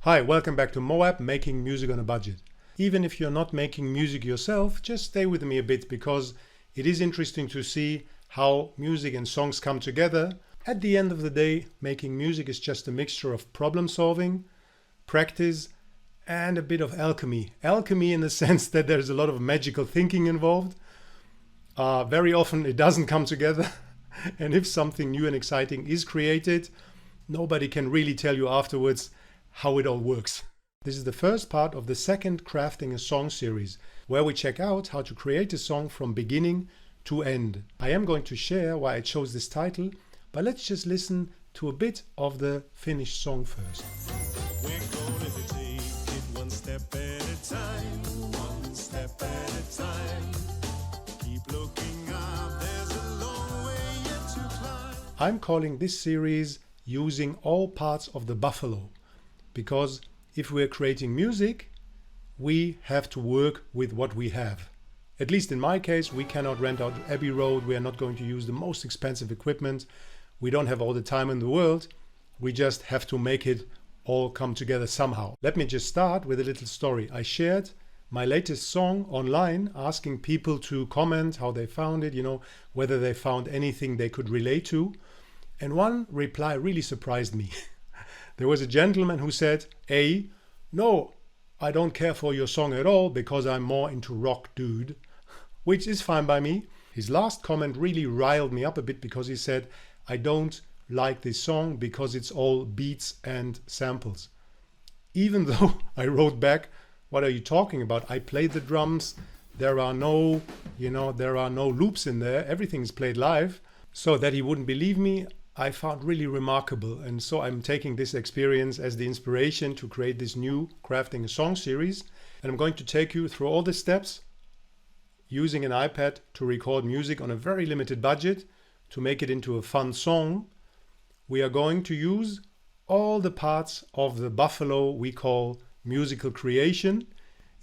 Hi, welcome back to MOAB, Making Music on a Budget. Even if you're not making music yourself, just stay with me a bit because it is interesting to see how music and songs come together. At the end of the day, making music is just a mixture of problem solving, practice, and a bit of alchemy. Alchemy in the sense that there's a lot of magical thinking involved. Very often it doesn't come together. And if something new and exciting is created, nobody can really tell you afterwards how it all works. This is the first part of the second Crafting a Song series, where we check out how to create a song from beginning to end. I am going to share why I chose this title, but let's just listen to a bit of the finished song first. We're gonna take it one step at a time, one step at a time. Keep looking up, there's a long way yet to climb. I'm calling this series Using All Parts of the Buffalo, because if we're creating music, we have to work with what we have. At least in my case, we cannot rent out Abbey Road. We are not going to use the most expensive equipment. We don't have all the time in the world. We just have to make it all come together somehow. Let me just start with a little story. I shared my latest song online, asking people to comment how they found it, whether they found anything they could relate to. And one reply really surprised me. There was a gentleman who said, no, I don't care for your song at all because I'm more into rock, dude, which is fine by me. His last comment really riled me up a bit because he said, I don't like this song because it's all beats and samples. Even though I wrote back, what are you talking about? I played the drums. There are no loops in there. Everything is played live. So that he wouldn't believe me, I found really remarkable. And so I'm taking this experience as the inspiration to create this new Crafting a Song series. And I'm going to take you through all the steps using an iPad to record music on a very limited budget to make it into a fun song. We are going to use all the parts of the buffalo we call musical creation,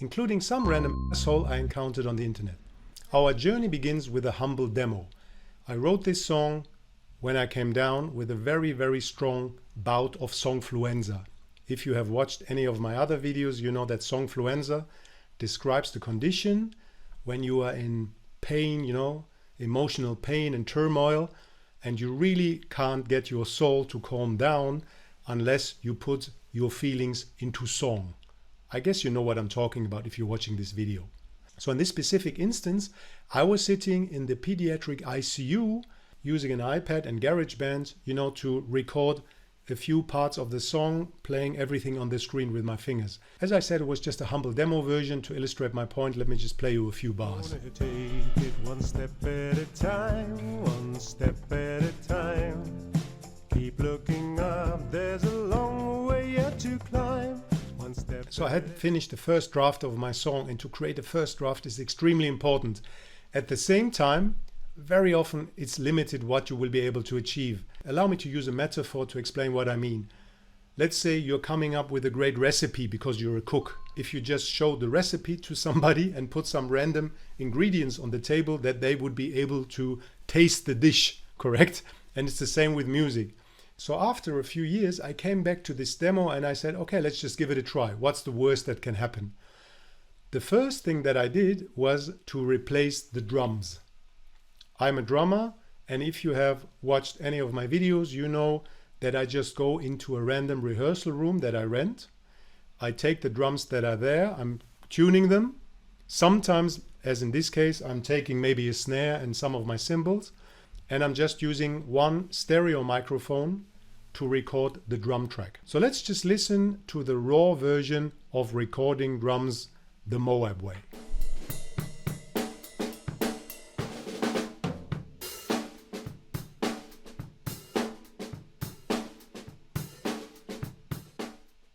including some random asshole I encountered on the internet. Our journey begins with a humble demo. I wrote this song when I came down with a very, very strong bout of songfluenza. If you have watched any of my other videos, you know that songfluenza describes the condition when you are in pain, emotional pain and turmoil, and you really can't get your soul to calm down unless you put your feelings into song. I guess you know what I'm talking about if you're watching this video. So in this specific instance, I was sitting in the pediatric ICU using an iPad and Garageband, to record a few parts of the song, playing everything on the screen with my fingers. As I said, it was just a humble demo version to illustrate my point. Let me just play you a few bars. Take it one step at a time, one step at a time. Keep looking up, there's a long way yet to climb. So I had finished the first draft of my song, and to create a first draft is extremely important. At the same time, very often it's limited what you will be able to achieve. Allow me to use a metaphor to explain what I mean. Let's say you're coming up with a great recipe because you're a cook. If you just show the recipe to somebody and put some random ingredients on the table, that they would be able to taste the dish, correct? And it's the same with music. So after a few years, I came back to this demo and I said, okay, let's just give it a try. What's the worst that can happen? The first thing that I did was to replace the drums. I'm a drummer, and if you have watched any of my videos, you know that I just go into a random rehearsal room that I rent. I take the drums that are there, I'm tuning them. Sometimes, as in this case, I'm taking maybe a snare and some of my cymbals, and I'm just using one stereo microphone to record the drum track. So let's just listen to the raw version of recording drums the MOAB way.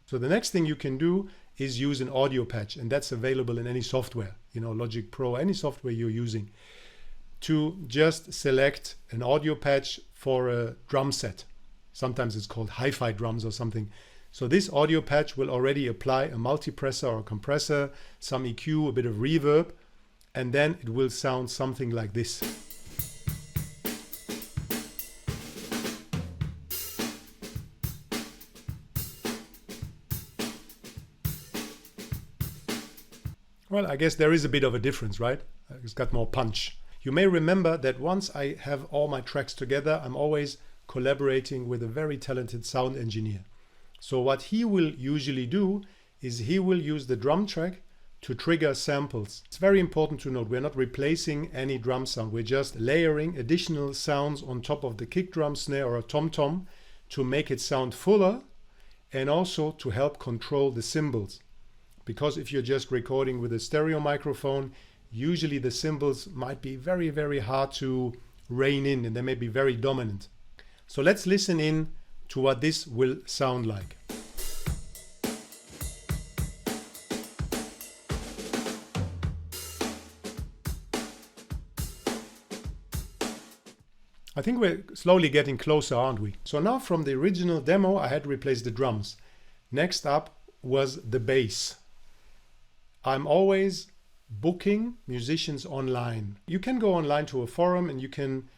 So the next thing you can do is use an audio patch, and that's available in any software, Logic Pro, any software you're using, to just select an audio patch for a drum set. Sometimes it's called hi-fi drums or something. So this audio patch will already apply a multipressor or a compressor, some EQ, a bit of reverb, and then it will sound something like this. Well, I guess there is a bit of a difference, right? It's got more punch. You may remember that once I have all my tracks together, I'm always collaborating with a very talented sound engineer. So what he will usually do is he will use the drum track to trigger samples. It's very important to note we're not replacing any drum sound. We're just layering additional sounds on top of the kick drum, snare, or a tom-tom to make it sound fuller and also to help control the cymbals. Because if you're just recording with a stereo microphone, usually the cymbals might be very, very hard to rein in and they may be very dominant. So let's listen in to what this will sound like. I think we're slowly getting closer, aren't we? So now from the original demo, I had replaced the drums. Next up was the bass. I'm always booking musicians online. You can go online to a forum and you can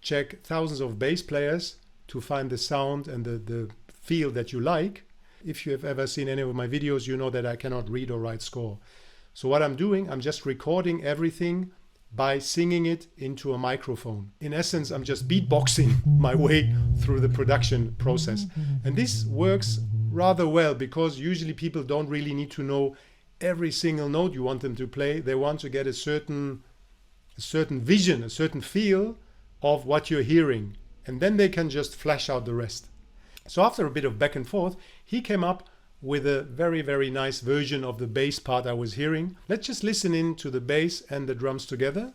check thousands of bass players to find the sound and the feel that you like. If you have ever seen any of my videos, you know that I cannot read or write score. So what I'm doing, I'm just recording everything by singing it into a microphone. In essence, I'm just beatboxing my way through the production process. And this works rather well because usually people don't really need to know every single note you want them to play. They want to get a certain vision, a certain feel of what you're hearing. And then they can just flash out the rest. So after a bit of back and forth, he came up with a very, very nice version of the bass part I was hearing. Let's just listen in to the bass and the drums together.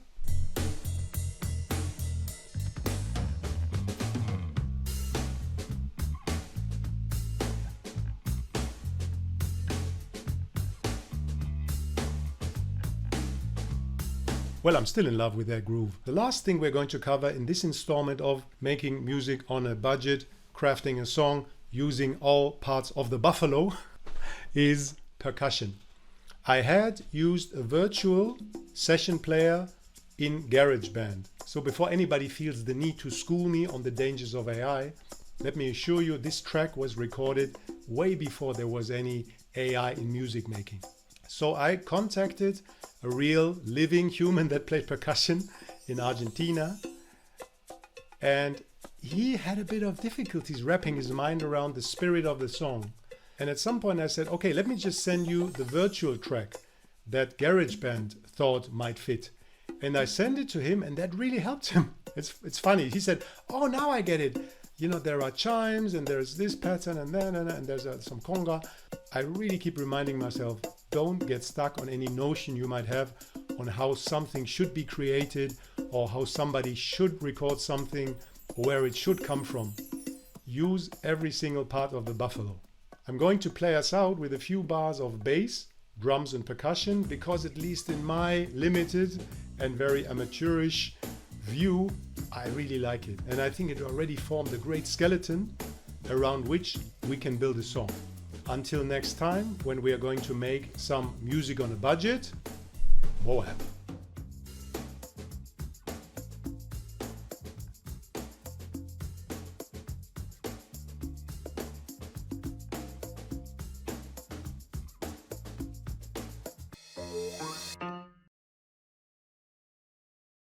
Well, I'm still in love with that groove. The last thing we're going to cover in this installment of making music on a budget, crafting a song, using all parts of the buffalo is percussion. I had used a virtual session player in Garageband. So before anybody feels the need to school me on the dangers of AI, let me assure you this track was recorded way before there was any AI in music making. So I contacted a real living human that played percussion in Argentina, and he had a bit of difficulties wrapping his mind around the spirit of the song. And at some point I said, okay, let me just send you the virtual track that Garageband thought might fit. And I sent it to him and that really helped him. It's funny. He said, oh, now I get it. You know, there are chimes and there's this pattern and then and there's some conga. I really keep reminding myself, don't get stuck on any notion you might have on how something should be created or how somebody should record something, where it should come from. Use every single part of the buffalo. I'm going to play us out with a few bars of bass, drums and percussion because at least in my limited and very amateurish view, I really like it. And I think it already formed a great skeleton around which we can build a song. Until next time, when we are going to make some music on a budget, MOAB.